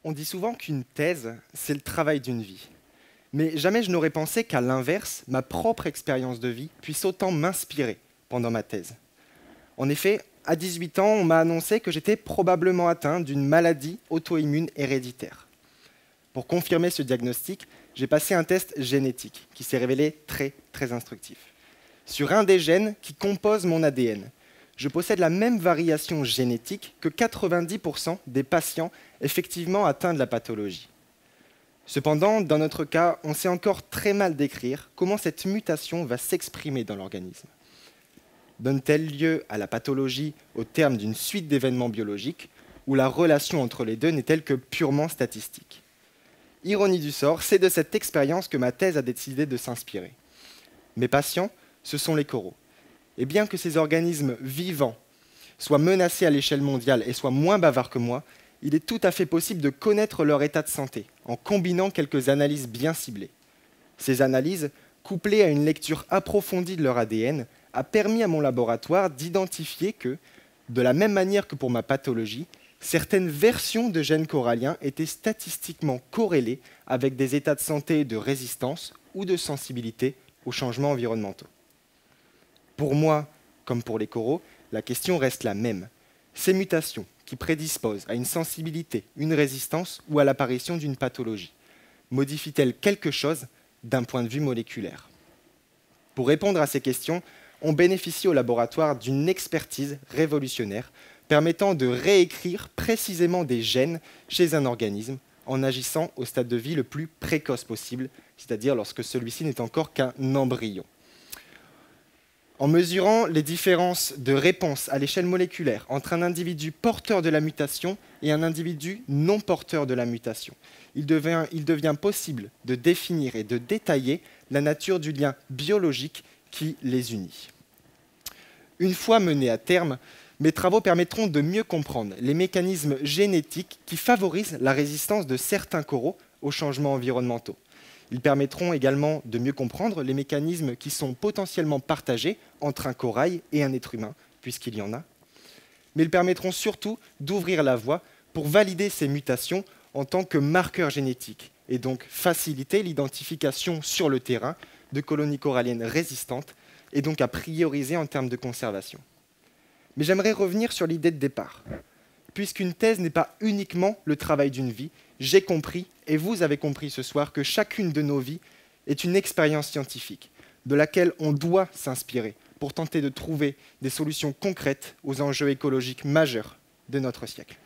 On dit souvent qu'une thèse, c'est le travail d'une vie. Mais jamais je n'aurais pensé qu'à l'inverse, ma propre expérience de vie puisse autant m'inspirer pendant ma thèse. En effet, à 18 ans, on m'a annoncé que j'étais probablement atteint d'une maladie auto-immune héréditaire. Pour confirmer ce diagnostic, j'ai passé un test génétique qui s'est révélé très instructif. Sur un des gènes qui composent mon ADN, je possède la même variation génétique que 90% des patients effectivement atteints de la pathologie. Cependant, dans notre cas, on sait encore très mal décrire comment cette mutation va s'exprimer dans l'organisme. Donne-t-elle lieu à la pathologie au terme d'une suite d'événements biologiques où la relation entre les deux n'est-elle que purement statistique? Ironie du sort, c'est de cette expérience que ma thèse a décidé de s'inspirer. Mes patients, ce sont les coraux. Et bien que ces organismes vivants soient menacés à l'échelle mondiale et soient moins bavards que moi, il est tout à fait possible de connaître leur état de santé en combinant quelques analyses bien ciblées. Ces analyses, couplées à une lecture approfondie de leur ADN, a permis à mon laboratoire d'identifier que, de la même manière que pour ma pathologie, certaines versions de gènes coralliens étaient statistiquement corrélées avec des états de santé de résistance ou de sensibilité aux changements environnementaux. Pour moi, comme pour les coraux, la question reste la même. Ces mutations qui prédisposent à une sensibilité, une résistance ou à l'apparition d'une pathologie, modifient-elles quelque chose d'un point de vue moléculaire? Pour répondre à ces questions, on bénéficie au laboratoire d'une expertise révolutionnaire permettant de réécrire précisément des gènes chez un organisme en agissant au stade de vie le plus précoce possible, c'est-à-dire lorsque celui-ci n'est encore qu'un embryon. En mesurant les différences de réponse à l'échelle moléculaire entre un individu porteur de la mutation et un individu non porteur de la mutation, il devient possible de définir et de détailler la nature du lien biologique qui les unit. Une fois menés à terme, mes travaux permettront de mieux comprendre les mécanismes génétiques qui favorisent la résistance de certains coraux aux changements environnementaux. Ils permettront également de mieux comprendre les mécanismes qui sont potentiellement partagés entre un corail et un être humain, puisqu'il y en a. Mais ils permettront surtout d'ouvrir la voie pour valider ces mutations en tant que marqueurs génétiques et donc faciliter l'identification sur le terrain de colonies coralliennes résistantes et donc à prioriser en termes de conservation. Mais j'aimerais revenir sur l'idée de départ. Puisqu'une thèse n'est pas uniquement le travail d'une vie, j'ai compris, et vous avez compris ce soir, que chacune de nos vies est une expérience scientifique de laquelle on doit s'inspirer pour tenter de trouver des solutions concrètes aux enjeux écologiques majeurs de notre siècle.